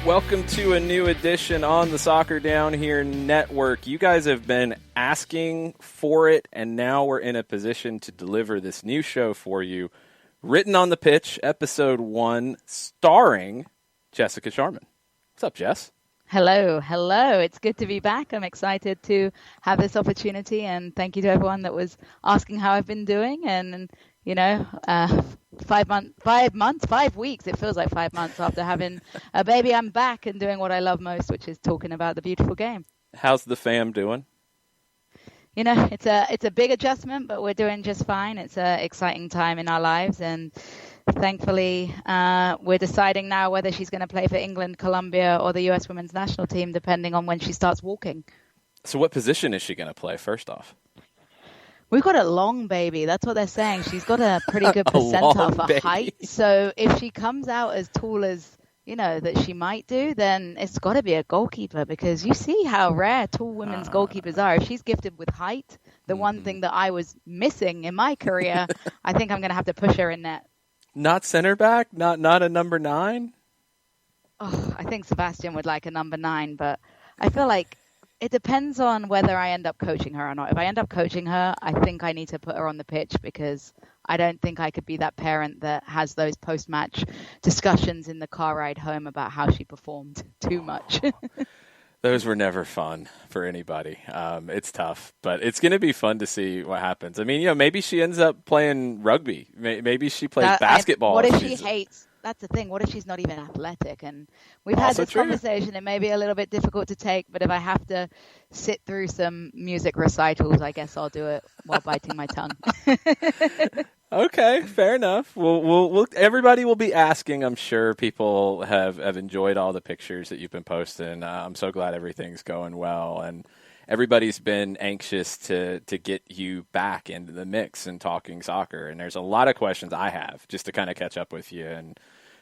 Welcome to a new edition on the Soccer Down Here Network. You guys have been asking for it, and now we're in a position to deliver this new show for you. Written on the Pitch, Episode 1, starring Jessica Charman. What's up, Jess? Hello. It's good to be back. I'm excited to have this opportunity, and thank you to everyone that was asking how I've been doing. And 5 weeks. It feels like 5 months after having a baby. I'm back and doing what I love most, which is talking about the beautiful game. How's the fam doing? It's a big adjustment, but we're doing just fine. It's an exciting time in our lives, and thankfully, we're deciding now whether she's going to play for England, Colombia, or the U.S. women's national team, depending on when she starts walking. So what position is she going to play, first off? We've got a long baby. That's what they're saying. She's got a pretty good percentile for height. So if she comes out as tall as, that she might do, then it's got to be a goalkeeper, because you see how rare tall women's goalkeepers are. If she's gifted with height, the one thing that I was missing in my career, I think I'm going to have to push her in net. Not center back? Not a number 9? Oh, I think Sebastian would like a number 9, but I feel like it depends on whether I end up coaching her or not. If I end up coaching her, I think I need to put her on the pitch, because I don't think I could be that parent that has those post-match discussions in the car ride home about how she performed too much. Those were never fun for anybody. It's tough, but it's going to be fun to see what happens. I mean, maybe she ends up playing rugby. Maybe she plays basketball. What if she hates? That's the thing. What if she's not even athletic? And we've had this conversation. It may be a little bit difficult to take, but if I have to sit through some music recitals, I guess I'll do it while biting my tongue. Okay, fair enough. We'll everybody will be asking. I'm sure people have enjoyed all the pictures that you've been posting. I'm so glad everything's going well, and everybody's been anxious to get you back into the mix and talking soccer. And there's a lot of questions I have just to kind of catch up with you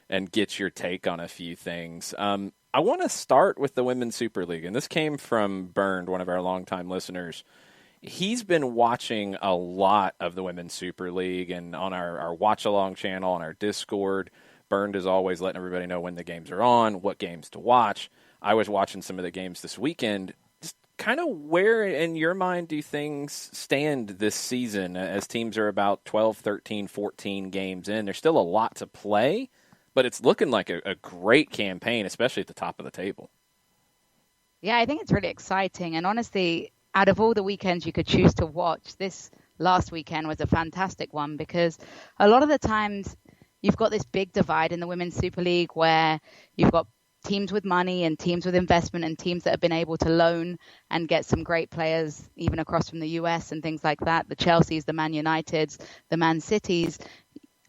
and get your take on a few things. I want to start with the Women's Super League, and this came from Bernd, one of our longtime listeners. He's been watching a lot of the Women's Super League, and on our watch-along channel, on our Discord, Bernd is always letting everybody know when the games are on, what games to watch. I was watching some of the games this weekend. Just kind of where, in your mind, do things stand this season as teams are about 12, 13, 14 games in? There's still a lot to play, but it's looking like a great campaign, especially at the top of the table. Yeah, I think it's really exciting. And honestly, out of all the weekends you could choose to watch, this last weekend was a fantastic one, because a lot of the times you've got this big divide in the Women's Super League where you've got teams with money and teams with investment and teams that have been able to loan and get some great players even across from the US and things like that. The Chelseas, the Man Uniteds, the Man Cities.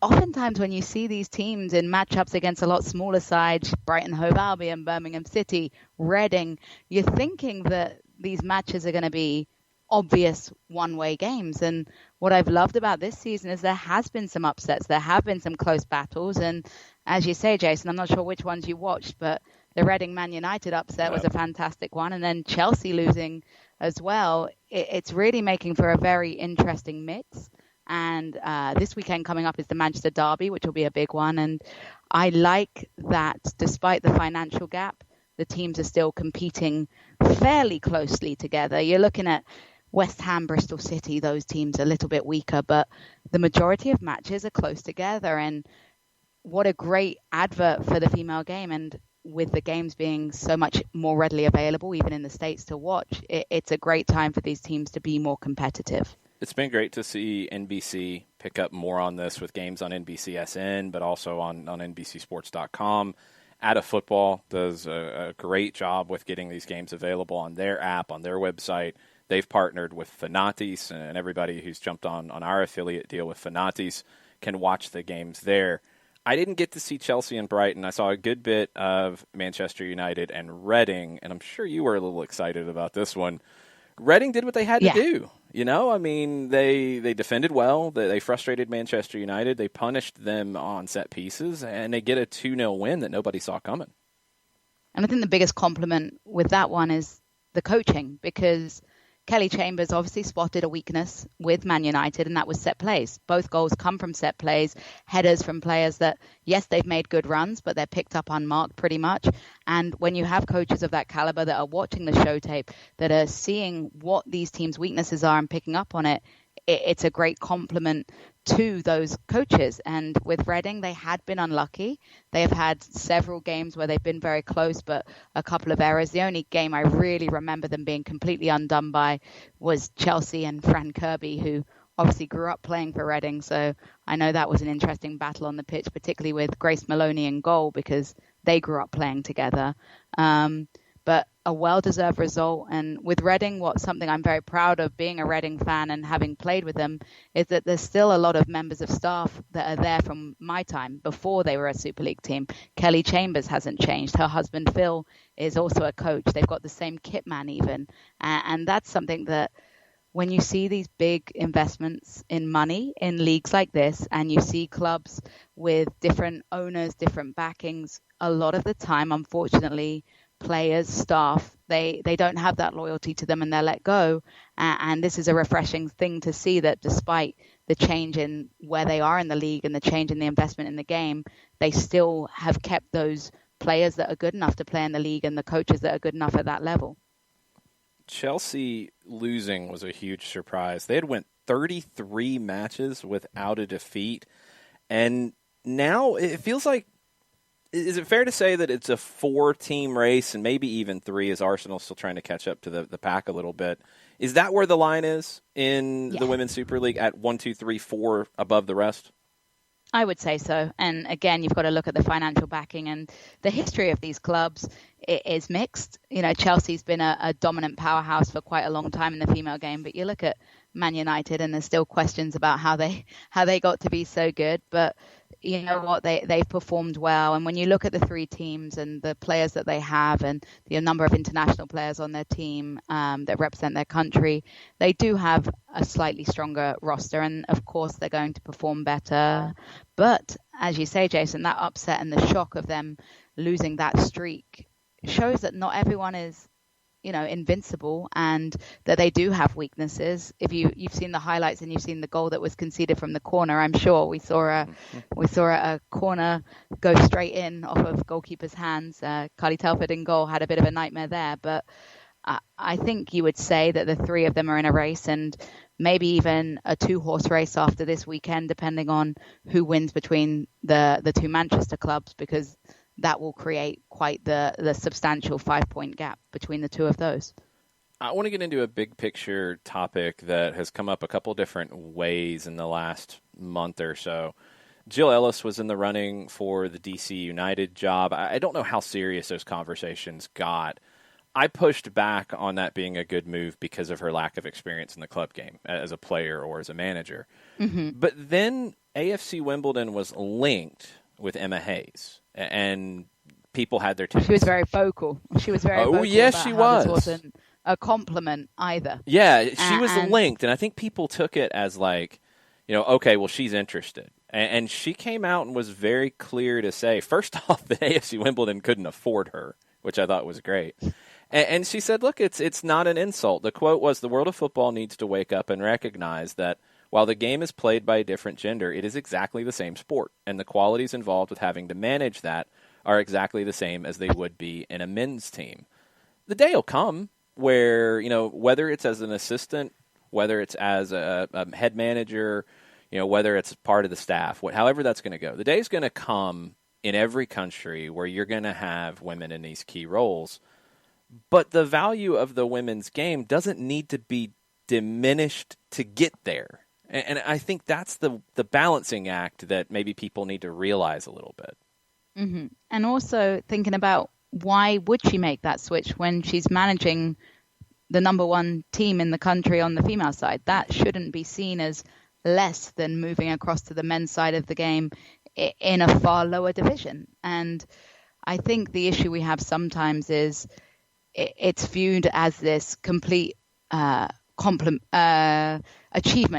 Oftentimes when you see these teams in matchups against a lot smaller sides, Brighton Hove Albion, Birmingham City, Reading, you're thinking that these matches are going to be obvious one-way games. And what I've loved about this season is there has been some upsets. There have been some close battles. And as you say, Jason, I'm not sure which ones you watched, but the Reading Man United upset was a fantastic one. And then Chelsea losing as well. It's really making for a very interesting mix. And this weekend coming up is the Manchester Derby, which will be a big one. And I like that despite the financial gap, the teams are still competing fairly closely together. You're looking at West Ham, Bristol City, those teams are a little bit weaker, but the majority of matches are close together. And what a great advert for the female game. And with the games being so much more readily available, even in the States, to watch, it's a great time for these teams to be more competitive. It's been great to see NBC pick up more on this with games on NBCSN, but also on NBCSports.com. Atta Football does a great job with getting these games available on their app, on their website. They've partnered with Fanatis, and everybody who's jumped on our affiliate deal with Fanatis can watch the games there. I didn't get to see Chelsea and Brighton. I saw a good bit of Manchester United and Reading, and I'm sure you were a little excited about this one. Reading did what they had to do. I mean, they defended well. They frustrated Manchester United. They punished them on set pieces, and they get a 2-0 win that nobody saw coming. And I think the biggest compliment with that one is the coaching, because Kelly Chambers obviously spotted a weakness with Man United, and that was set plays. Both goals come from set plays, headers from players that, yes, they've made good runs, but they're picked up unmarked pretty much. And when you have coaches of that caliber that are watching the show tape, that are seeing what these teams' weaknesses are and picking up on it, it's a great compliment to those coaches. And with Reading, they had been unlucky. They have had several games where they've been very close, but a couple of errors. The only game I really remember them being completely undone by was Chelsea and Fran Kirby, who obviously grew up playing for Reading. So I know that was an interesting battle on the pitch, particularly with Grace Maloney in goal, because they grew up playing together. But a well-deserved result. And with Reading, something I'm very proud of being a Reading fan and having played with them is that there's still a lot of members of staff that are there from my time before they were a Super League team. Kelly Chambers hasn't changed. Her husband, Phil, is also a coach. They've got the same kit man even. And that's something that when you see these big investments in money in leagues like this, and you see clubs with different owners, different backings, a lot of the time, unfortunately, players, staff, they don't have that loyalty to them and they're let go. And this is a refreshing thing to see, that despite the change in where they are in the league and the change in the investment in the game, they still have kept those players that are good enough to play in the league and the coaches that are good enough at that level. Chelsea losing was a huge surprise. They had went 33 matches without a defeat, and now it feels like, is it fair to say that it's a 4-team race, and maybe even 3, as Arsenal's still trying to catch up to the pack a little bit? Is that where the line is in the Women's Super League, at 1, 2, 3, 4 above the rest? I would say so. And again, you've got to look at the financial backing, and the history of these clubs is mixed. You know, Chelsea's been a dominant powerhouse for quite a long time in the female game, but you look at Man United and there's still questions about how they got to be so good. But you know what, they've performed well. And when you look at the 3 teams and the players that they have and the number of international players on their team that represent their country, they do have a slightly stronger roster. And of course, they're going to perform better. But as you say, Jason, that upset and the shock of them losing that streak shows that not everyone is, you know, invincible, and that they do have weaknesses. If you've seen the highlights and you've seen the goal that was conceded from the corner, I'm sure we saw a corner go straight in off of goalkeeper's hands. Carly Telford in goal had a bit of a nightmare there, but I think you would say that the 3 of them are in a race, and maybe even a 2-horse race after this weekend, depending on who wins between the 2 Manchester clubs, because that will create quite the substantial 5-point gap between the 2 of those. I want to get into a big picture topic that has come up a couple different ways in the last month or so. Jill Ellis was in the running for the DC United job. I don't know how serious those conversations got. I pushed back on that being a good move because of her lack of experience in the club game as a player or as a manager. Mm-hmm. But then AFC Wimbledon was linked with Emma Hayes, and people had their takes. She was very vocal. Oh, yes, she was. This wasn't a compliment either. Yeah, she was linked, and I think people took it as like, you know, okay, well, she's interested. And she came out and was very clear to say, first off, that AFC Wimbledon couldn't afford her, which I thought was great. And she said, look, it's not an insult. The quote was, the world of football needs to wake up and recognize that while the game is played by a different gender, it is exactly the same sport. And the qualities involved with having to manage that are exactly the same as they would be in a men's team. The day will come where, you know, whether it's as an assistant, whether it's as a head manager, you know, whether it's part of the staff, however that's going to go, the day's going to come in every country where you're going to have women in these key roles. But the value of the women's game doesn't need to be diminished to get there. And I think that's the balancing act that maybe people need to realize a little bit. Mm-hmm. And also thinking about, why would she make that switch when she's managing the number 1 team in the country on the female side? That shouldn't be seen as less than moving across to the men's side of the game in a far lower division. And I think the issue we have sometimes is it's viewed as this complete achievement.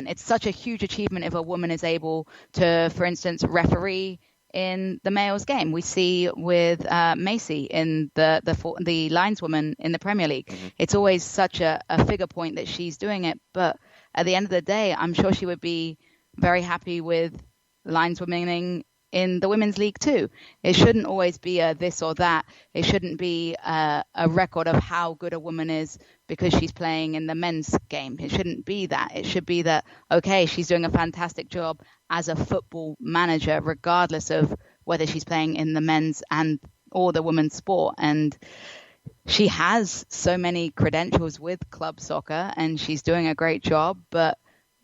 It's such a huge achievement if a woman is able to, for instance, referee in the males game. We see with Macy in the lineswoman in the Premier League. Mm-hmm. It's always such a figure point that she's doing it. But at the end of the day, I'm sure she would be very happy with lineswomaning in the women's league too. It shouldn't always be a this or that. It shouldn't be a record of how good a woman is because she's playing in the men's game. It shouldn't be that. It should be that, okay, she's doing a fantastic job as a football manager, regardless of whether she's playing in the men's or the women's sport. And she has so many credentials with club soccer and she's doing a great job, but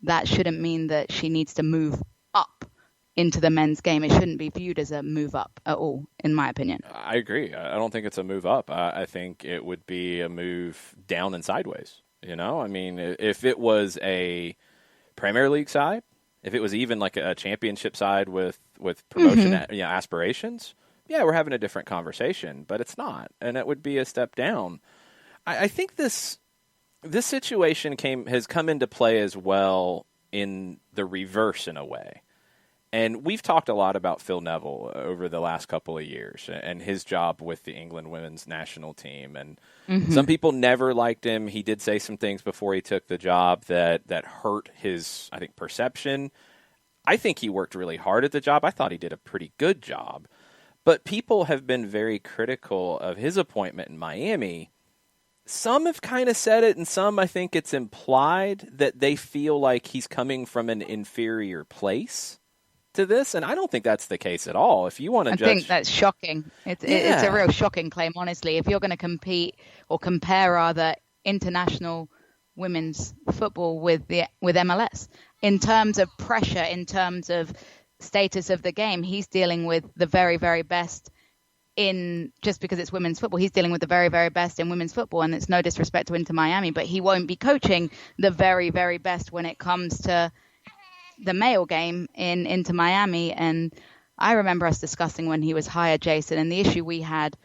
that shouldn't mean that she needs to move up into the men's game. It shouldn't be viewed as a move up at all, in my opinion. I agree. I don't think it's a move up. I think it would be a move down and sideways. You know, I mean, if it was a Premier League side, if it was even like a championship side with promotion aspirations, yeah, we're having a different conversation. But it's not, and it would be a step down. I think this situation has come into play as well in the reverse in a way. And we've talked a lot about Phil Neville over the last couple of years and his job with the England women's national team. And some people never liked him. He did say some things before he took the job that hurt his, I think, perception. I think he worked really hard at the job. I thought he did a pretty good job. But people have been very critical of his appointment in Miami. Some have kind of said it, and some I think it's implied that they feel like he's coming from an inferior place to this, and I don't think that's the case at all. If you want to judge, I think that's shocking. It's a real shocking claim, honestly. If you're going to compete or compare rather international women's football with MLS in terms of pressure, in terms of status of the game, he's dealing with the very, very best in, just because it's women's football, he's dealing with the very, very best in women's football, and it's no disrespect to Inter Miami, but he won't be coaching the very, very best when it comes to the male game into Miami. And I remember us discussing when he was hired, Jason, and the issue we had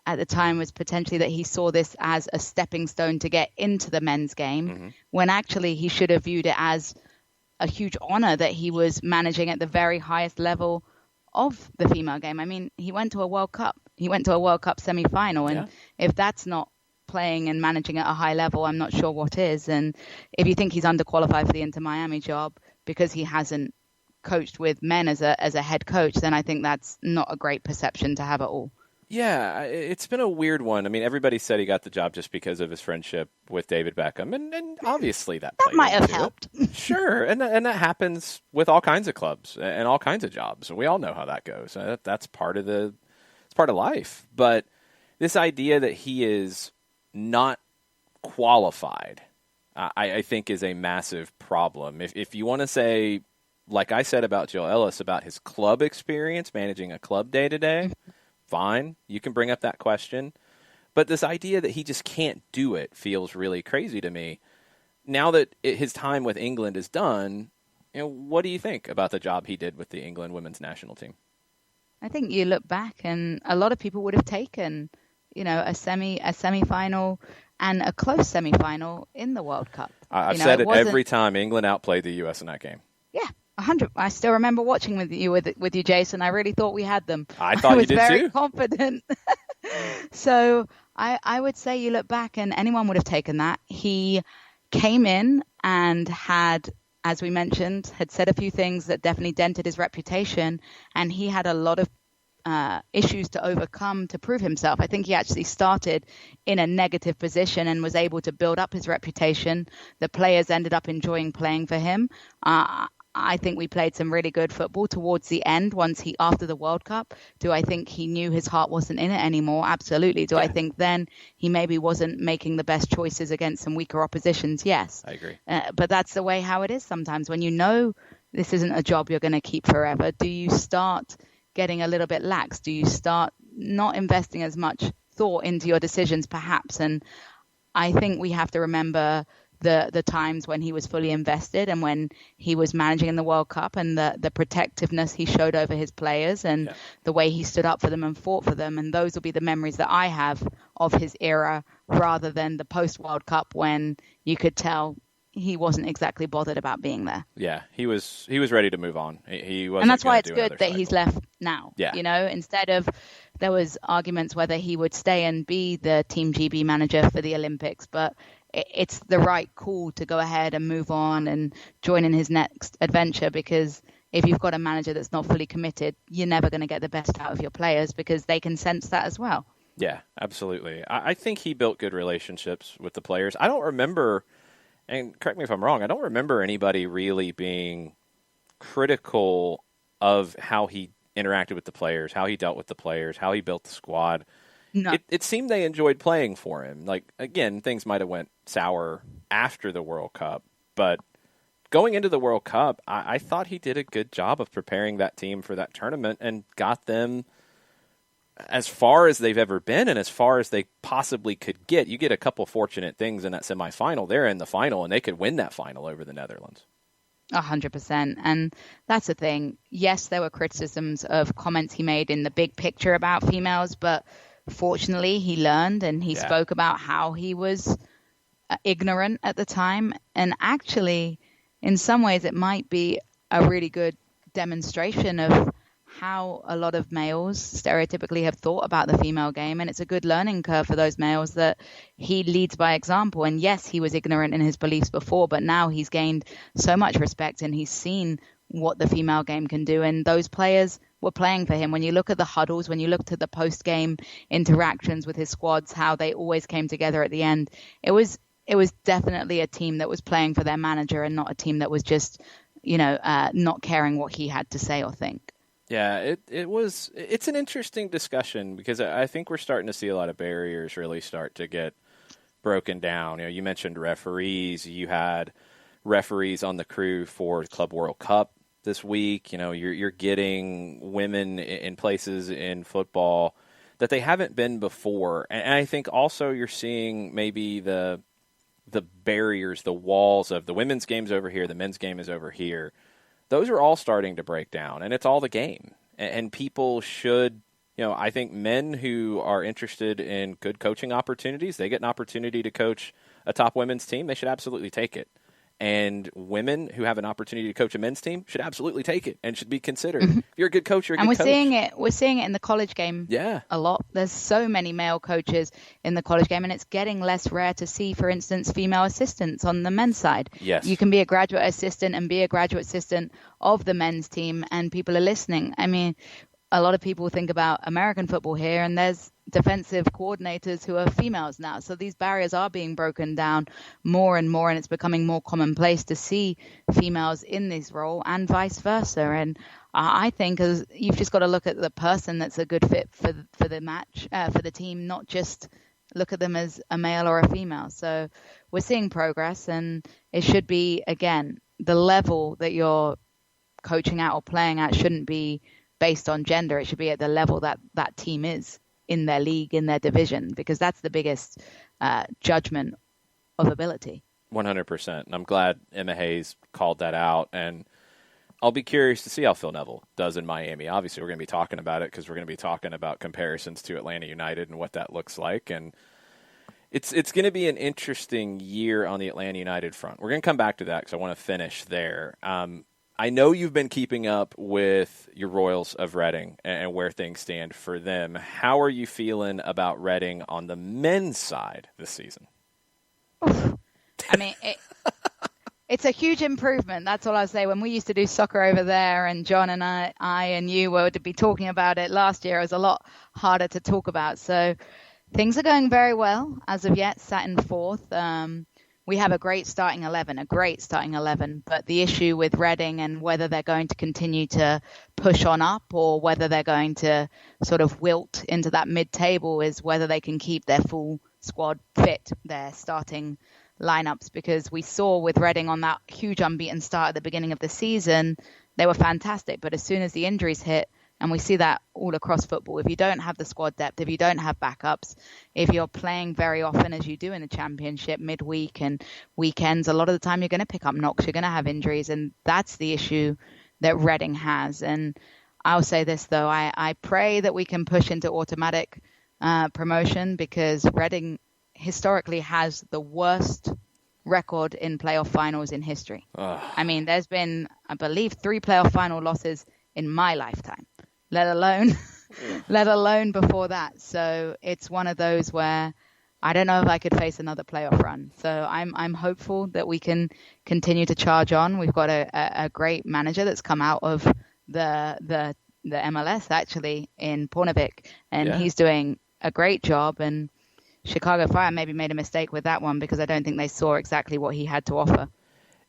at the time was potentially that he saw this as a stepping stone to get into the men's game, when actually he should have viewed it as a huge honor that he was managing at the very highest level of the female game. I mean, he went to a World Cup. He went to a World Cup semi-final, and if that's not playing and managing at a high level, I'm not sure what is. And if you think he's underqualified for the Inter Miami job because he hasn't coached with men as a head coach, then I think that's not a great perception to have at all. Yeah, it's been a weird one. I mean, everybody said he got the job just because of his friendship with David Beckham, and obviously that might have helped. Sure, and that happens with all kinds of clubs and all kinds of jobs. We all know how that goes. That's part of it's part of life. But this idea that he is not qualified, I think, is a massive problem. If you want to say, like I said about Joe Ellis, about his club experience, managing a club day to day, fine, you can bring up that question. But this idea that he just can't do it feels really crazy to me. Now that his time with England is done, what do you think about the job he did with the England women's national team? I think you look back and a lot of people would have taken, a semi-final and a close semi-final in the World Cup. I've said it every time England outplayed the U.S. in that game. Yeah. 100. I still remember watching with you, Jason. I really thought we had them. I thought you did too. I was very confident. So I would say you look back and anyone would have taken that. He came in and had, as we mentioned, had said a few things that definitely dented his reputation, and he had a lot of issues to overcome to prove himself. I think he actually started in a negative position and was able to build up his reputation. The players ended up enjoying playing for him. I think we played some really good football towards the end after the World Cup. Do I think he knew his heart wasn't in it anymore? Absolutely. Do I think then he maybe wasn't making the best choices against some weaker oppositions? Yes. I agree. But that's the way how it is sometimes. When you know this isn't a job you're going to keep forever, do you start getting a little bit lax? Do you start not investing as much thought into your decisions perhaps? And I think we have to remember the times when he was fully invested and when he was managing in the World Cup and the protectiveness he showed over his players and the way he stood up for them and fought for them. And those will be the memories that I have of his era rather than the post-World Cup when you could tell he wasn't exactly bothered about being there. Yeah, he was ready to move on. He wasn't, and that's why gonna it's do good another that cycle. he's left now. Yeah. Instead of, there was arguments whether he would stay and be the Team GB manager for the Olympics, but it's the right call to go ahead and move on and join in his next adventure, because if you've got a manager that's not fully committed, you're never going to get the best out of your players, because they can sense that as well. Yeah, absolutely. I think he built good relationships with the players. I don't remember, and correct me if I'm wrong, I don't remember anybody really being critical of how he interacted with the players, how he dealt with the players, how he built the squad. No. It seemed they enjoyed playing for him. Like, again, things might have went sour after the World Cup, but going into the World Cup, I thought he did a good job of preparing that team for that tournament and got them as far as they've ever been and as far as they possibly could get. You get a couple fortunate things in that semifinal. They're in the final, and they could win that final over the Netherlands. 100%. And that's the thing. Yes, there were criticisms of comments he made in the big picture about females, but fortunately he learned, and he spoke about how he was ignorant at the time. And actually, in some ways, it might be a really good demonstration of how a lot of males stereotypically have thought about the female game. And it's a good learning curve for those males that he leads by example. And yes, he was ignorant in his beliefs before, but now he's gained so much respect and he's seen what the female game can do. And those players were playing for him. When you look at the huddles, when you looked at the post-game interactions with his squads, how they always came together at the end, it was definitely a team that was playing for their manager and not a team that was just, not caring what he had to say or think. Yeah, it's an interesting discussion, because I think we're starting to see a lot of barriers really start to get broken down. You mentioned referees. You had referees on the crew for Club World Cup this week. You're getting women in places in football that they haven't been before. And I think also you're seeing maybe the barriers, the walls of the women's game's over here, the men's game is over here. Those are all starting to break down, and it's all the game. And people should, I think men who are interested in good coaching opportunities, they get an opportunity to coach a top women's team, they should absolutely take it. And women who have an opportunity to coach a men's team should absolutely take it and should be considered. If you're a good coach, you're a good coach. And we're seeing it in the college game a lot. There's so many male coaches in the college game, and it's getting less rare to see, for instance, female assistants on the men's side. Yes. You can be a graduate assistant and be a graduate assistant of the men's team, and people are listening. I mean, a lot of people think about American football here, and there's defensive coordinators who are females now. So these barriers are being broken down more and more, and it's becoming more commonplace to see females in this role and vice versa. And I think you've just got to look at the person that's a good fit for the match, for the team, not just look at them as a male or a female. So we're seeing progress, and it should be, again, the level that you're coaching at or playing at shouldn't be based on gender. It should be at the level that that team is in their league, in their division, because that's the biggest judgment of ability. 100%. And I'm glad Emma Hayes called that out. And I'll be curious to see how Phil Neville does in Miami. Obviously, we're going to be talking about it because we're going to be talking about comparisons to Atlanta United and what that looks like. And it's going to be an interesting year on the Atlanta United front. We're going to come back to that because I want to finish there. I know you've been keeping up with your Royals of Reading and where things stand for them. How are you feeling about Reading on the men's side this season? I mean, it's a huge improvement. That's all I'll say. When we used to do soccer over there, and John and I and you were to be talking about it last year, it was a lot harder to talk about. So things are going very well as of yet, sat in fourth. We have a great starting 11, but the issue with Reading and whether they're going to continue to push on up or whether they're going to sort of wilt into that mid-table is whether they can keep their full squad fit, their starting lineups, because we saw with Reading on that huge unbeaten start at the beginning of the season, they were fantastic, but as soon as the injuries hit, and we see that all across football, if you don't have the squad depth, if you don't have backups, if you're playing very often as you do in the championship midweek and weekends, a lot of the time you're going to pick up knocks, you're going to have injuries, and that's the issue that Reading has. And I'll say this, though, I pray that we can push into automatic promotion, because Reading historically has the worst record in playoff finals in history. Ugh. I mean, there's been, I believe, 3 playoff final losses in my lifetime, let alone before that. So it's one of those where I don't know if I could face another playoff run. So I'm hopeful that we can continue to charge on. We've got a great manager that's come out of the MLS actually in Pornovic, and he's doing a great job. And Chicago Fire maybe made a mistake with that one because I don't think they saw exactly what he had to offer.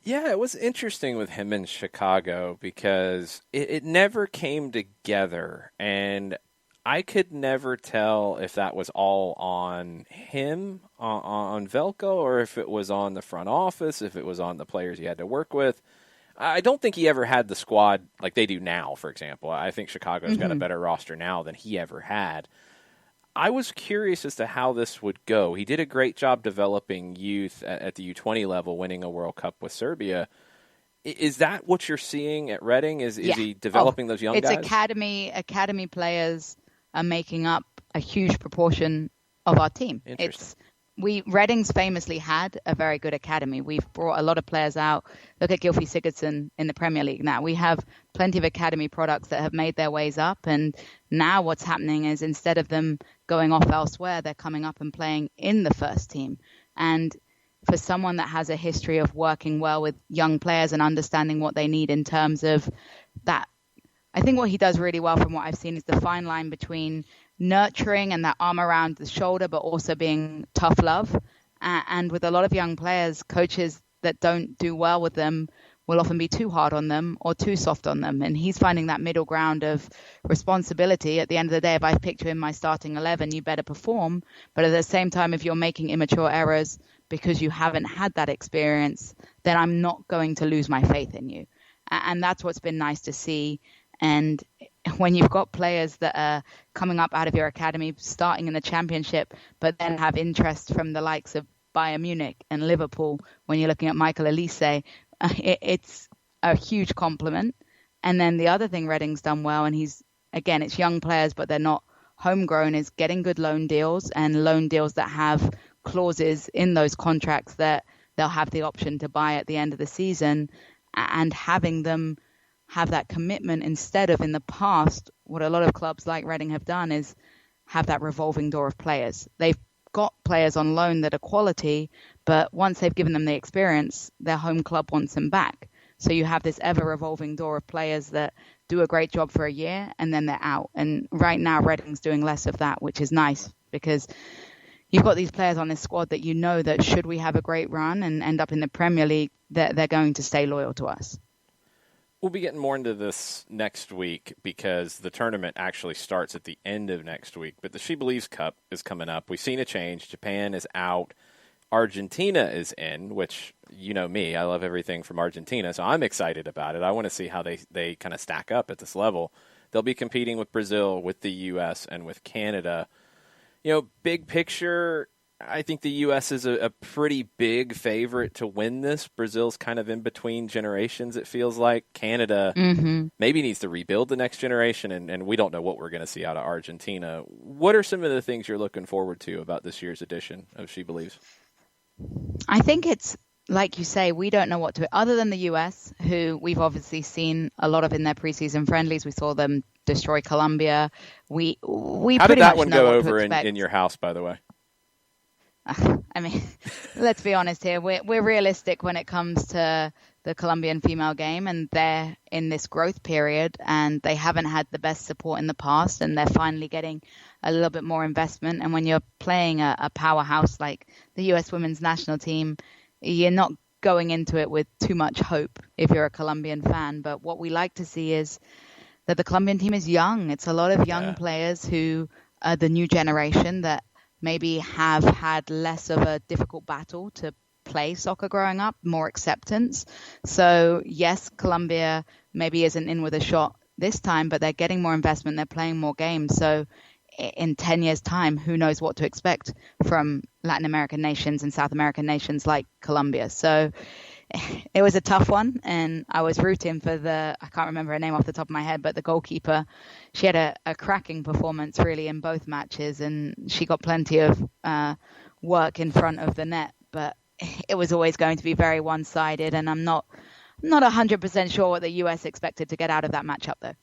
Yeah, it was interesting with him in Chicago because it never came together, and I could never tell if that was all on him, on Velko, or if it was on the front office, if it was on the players he had to work with. I don't think he ever had the squad like they do now, for example. I think Chicago's got a better roster now than he ever had. I was curious as to how this would go. He did a great job developing youth at the U20 level, winning a World Cup with Serbia. Is that what you're seeing at Reading? Is he developing those young guys? It's academy players are making up a huge proportion of our team. Reading's famously had a very good academy. We've brought a lot of players out. Look at Gylfi Sigurdsson in the Premier League now. We have plenty of academy products that have made their ways up, and now what's happening is instead of them going off elsewhere, they're coming up and playing in the first team. And for someone that has a history of working well with young players and understanding what they need in terms of that, I think what he does really well from what I've seen is the fine line between nurturing and that arm around the shoulder, but also being tough love. And with a lot of young players, coaches that don't do well with them will often be too hard on them or too soft on them. And he's finding that middle ground of responsibility. At the end of the day, if I picked you in my starting 11, you better perform. But at the same time, if you're making immature errors because you haven't had that experience, then I'm not going to lose my faith in you. And that's what's been nice to see. And when you've got players that are coming up out of your academy, starting in the championship, but then have interest from the likes of Bayern Munich and Liverpool, when you're looking at Michael Elise, it's a huge compliment. And then the other thing Reading's done well, and it's young players, but they're not homegrown, is getting good loan deals and loan deals that have clauses in those contracts that they'll have the option to buy at the end of the season, and having them have that commitment instead of in the past, what a lot of clubs like Reading have done is have that revolving door of players. They've got players on loan that are quality, but once they've given them the experience, their home club wants them back. So you have this ever revolving door of players that do a great job for a year and then they're out. And right now Reading's doing less of that, which is nice because you've got these players on this squad that you know that should we have a great run and end up in the Premier League, that they're going to stay loyal to us. We'll be getting more into this next week because the tournament actually starts at the end of next week. But the SheBelieves Cup is coming up. We've seen a change. Japan is out. Argentina is in, which, you know me, I love everything from Argentina, so I'm excited about it. I want to see how they kind of stack up at this level. They'll be competing with Brazil, with the U.S., and with Canada. You know, big picture, I think the U.S. is a pretty big favorite to win this. Brazil's kind of in between generations, it feels like. Canada maybe needs to rebuild the next generation, and we don't know what we're going to see out of Argentina. What are some of the things you're looking forward to about this year's edition of SheBelieves? I think it's, like you say, we don't know what to, other than the U.S., who we've obviously seen a lot of in their preseason friendlies. We saw them destroy Colombia. We How did that one go over in your house, by the way? I mean, let's be honest here. We're realistic when it comes to the Colombian female game, and they're in this growth period, and they haven't had the best support in the past, and they're finally getting a little bit more investment. And when you're playing a powerhouse like the U.S. women's national team, you're not going into it with too much hope if you're a Colombian fan. But what we like to see is that the Colombian team is young. It's a lot of young players who are the new generation that maybe have had less of a difficult battle to play soccer growing up, more acceptance. So yes, Colombia maybe isn't in with a shot this time, but they're getting more investment. They're playing more games. So in 10 years' time, who knows what to expect from Latin American nations and South American nations like Colombia. So it was a tough one, and I was rooting for I can't remember her name off the top of my head, but the goalkeeper, she had a cracking performance really in both matches, and she got plenty of work in front of the net. But it was always going to be very one-sided, and I'm not 100% sure what the US expected to get out of that matchup, though.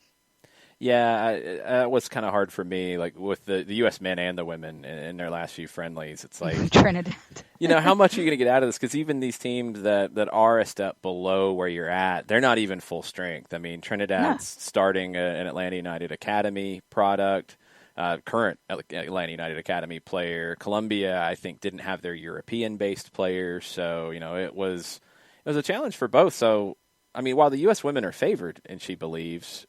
Yeah, it was kind of hard for me, like with the U.S. men and the women in their last few friendlies. It's like, Trinidad. how much are you going to get out of this? Because even these teams that are a step below where you're at, they're not even full strength. I mean, Trinidad's starting an Atlanta United Academy product, current Atlanta United Academy player. Colombia, I think, didn't have their European-based players, so it was a challenge for both. So, I mean, while the U.S. women are favored in SheBelieves,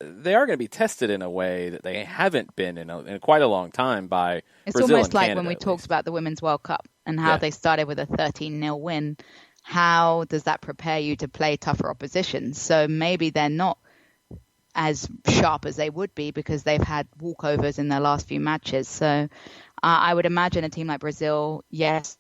they are going to be tested in a way that they haven't been in quite a long time by Brazil It's almost and like Canada, when we talked about the Women's World Cup and how they started with a 13-0 win. How does that prepare you to play tougher opposition? So maybe they're not as sharp as they would be because they've had walkovers in their last few matches. So I would imagine a team like Brazil, yes,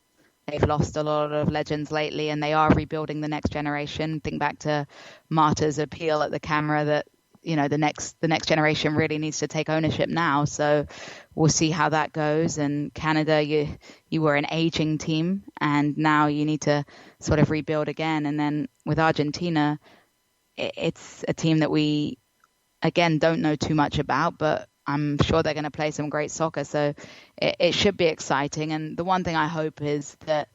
they've lost a lot of legends lately and they are rebuilding the next generation. Think back to Marta's appeal at the camera that the next generation really needs to take ownership now. So we'll see how that goes. And Canada, you were an aging team, and now you need to sort of rebuild again. And then with Argentina, it's a team that we, again, don't know too much about, but I'm sure they're going to play some great soccer. So it should be exciting. And the one thing I hope is that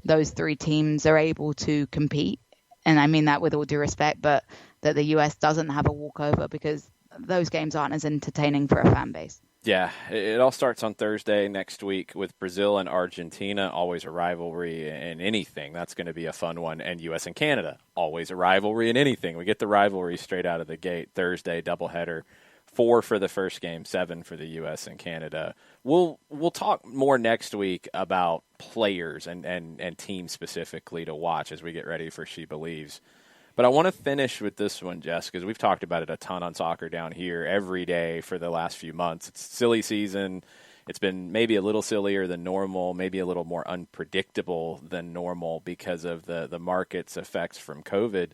those three teams are able to compete. And I mean that with all due respect, but that the US doesn't have a walkover, because those games aren't as entertaining for a fan base. Yeah, it all starts on Thursday next week with Brazil and Argentina, always a rivalry in anything. That's going to be a fun one. And U.S. and Canada, always a rivalry in anything. We get the rivalry straight out of the gate. Thursday, doubleheader, 4 for the first game, 7 for the U.S. and Canada. We'll talk more next week about players and teams specifically to watch as we get ready for SheBelieves. But I want to finish with this one, Jess, because we've talked about it a ton on Soccer Down Here every day for the last few months. It's silly season. It's been maybe a little sillier than normal, maybe a little more unpredictable than normal because of the market's effects from COVID.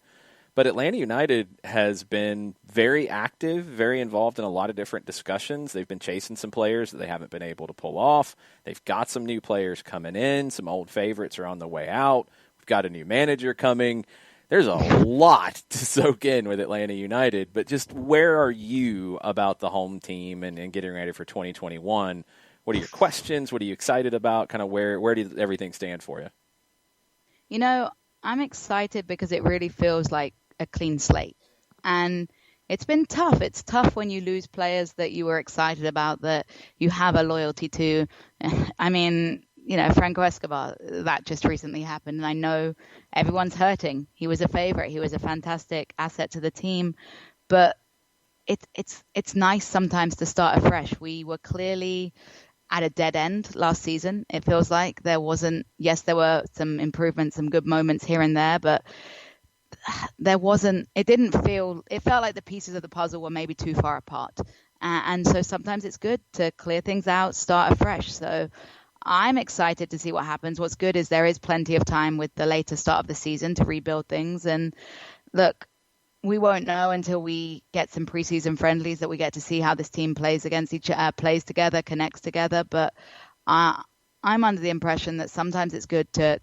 But Atlanta United has been very active, very involved in a lot of different discussions. They've been chasing some players that they haven't been able to pull off. They've got some new players coming in. Some old favorites are on the way out. We've got a new manager coming. There's a lot to soak in with Atlanta United, but just where are you about the home team and getting ready for 2021? What are your questions? What are you excited about? Kind of where does everything stand for you? I'm excited because it really feels like a clean slate. And it's been tough. It's tough when you lose players that you were excited about, that you have a loyalty to. I mean, Franco Escobar, that just recently happened. And I know everyone's hurting. He was a favorite. He was a fantastic asset to the team. But it's nice sometimes to start afresh. We were clearly at a dead end last season. It feels like there were some improvements, some good moments here and there, but it felt like the pieces of the puzzle were maybe too far apart. And so sometimes it's good to clear things out, start afresh. So I'm excited to see what happens. What's good is there is plenty of time with the later start of the season to rebuild things. And look, we won't know until we get some preseason friendlies that we get to see how this team plays plays together, connects together. But I'm under the impression that sometimes it's good to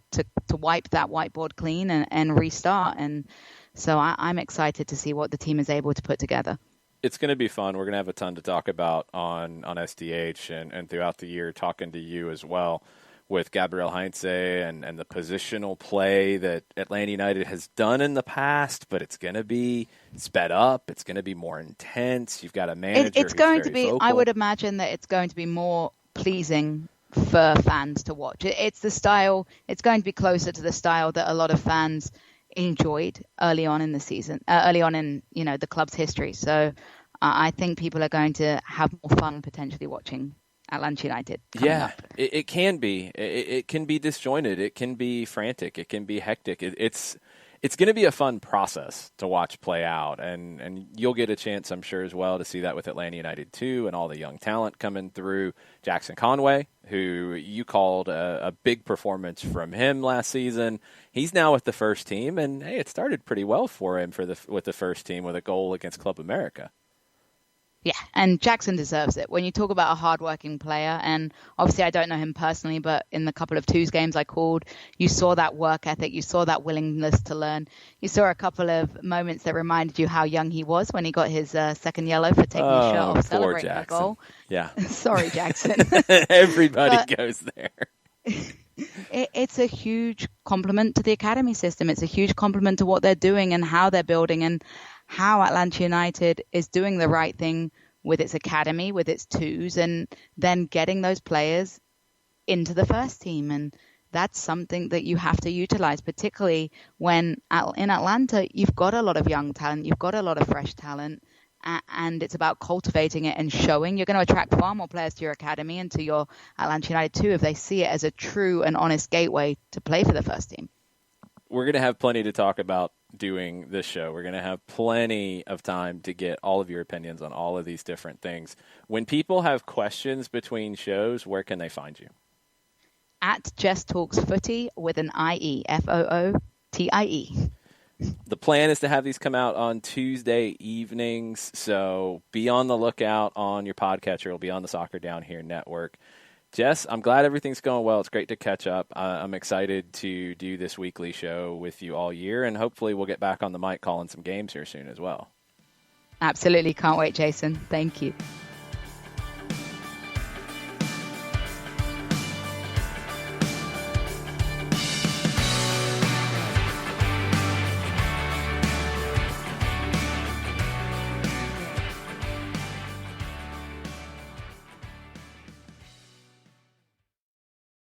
wipe that whiteboard clean and restart. And so I'm excited to see what the team is able to put together. It's going to be fun. We're going to have a ton to talk about on SDH and throughout the year, talking to you as well with Gabriel Heinze and the positional play that Atlanta United has done in the past, but it's going to be sped up. It's going to be more intense. You've got a manager It's going to be, vocal. I would imagine that it's going to be more pleasing for fans to watch. It's the style, it's going to be closer to the style that a lot of fans enjoyed early on in the season, early on in the club's history. So I think people are going to have more fun potentially watching Atlanta United. Yeah, it can be. It can be disjointed. It can be frantic. It can be hectic. It's going to be a fun process to watch play out, and you'll get a chance, I'm sure, as well, to see that with Atlanta United too, and all the young talent coming through. Jackson Conway, who you called a big performance from him last season, he's now with the first team, and hey, it started pretty well for him with the first team with a goal against Club America. Yeah, and Jackson deserves it. When you talk about a hardworking player, and obviously I don't know him personally, but in the couple of twos games I called, you saw that work ethic, you saw that willingness to learn. You saw a couple of moments that reminded you how young he was when he got his second yellow for taking his shirt off, celebrating a goal. Yeah. Sorry, Jackson. Everybody goes there. It's a huge compliment to the academy system. It's a huge compliment to what they're doing and how they're building and how Atlanta United is doing the right thing with its academy, with its twos, and then getting those players into the first team. And that's something that you have to utilize, particularly when in Atlanta, you've got a lot of young talent, you've got a lot of fresh talent, and it's about cultivating it and showing. You're going to attract far more players to your academy and to your Atlanta United too if they see it as a true and honest gateway to play for the first team. We're going to have plenty to talk about doing this show. We're going to have plenty of time to get all of your opinions on all of these different things. When people have questions between shows, where can they find you? At Jess Talks Footy with an IE, FOOTIE. The plan is to have these come out on Tuesday evenings, so be on the lookout on your podcatcher. It'll be on the Soccer Down Here network. Jess, I'm glad everything's going well. It's great to catch up. I'm excited to do this weekly show with you all year, and hopefully we'll get back on the mic calling some games here soon as well. Absolutely. Can't wait, Jason. Thank you.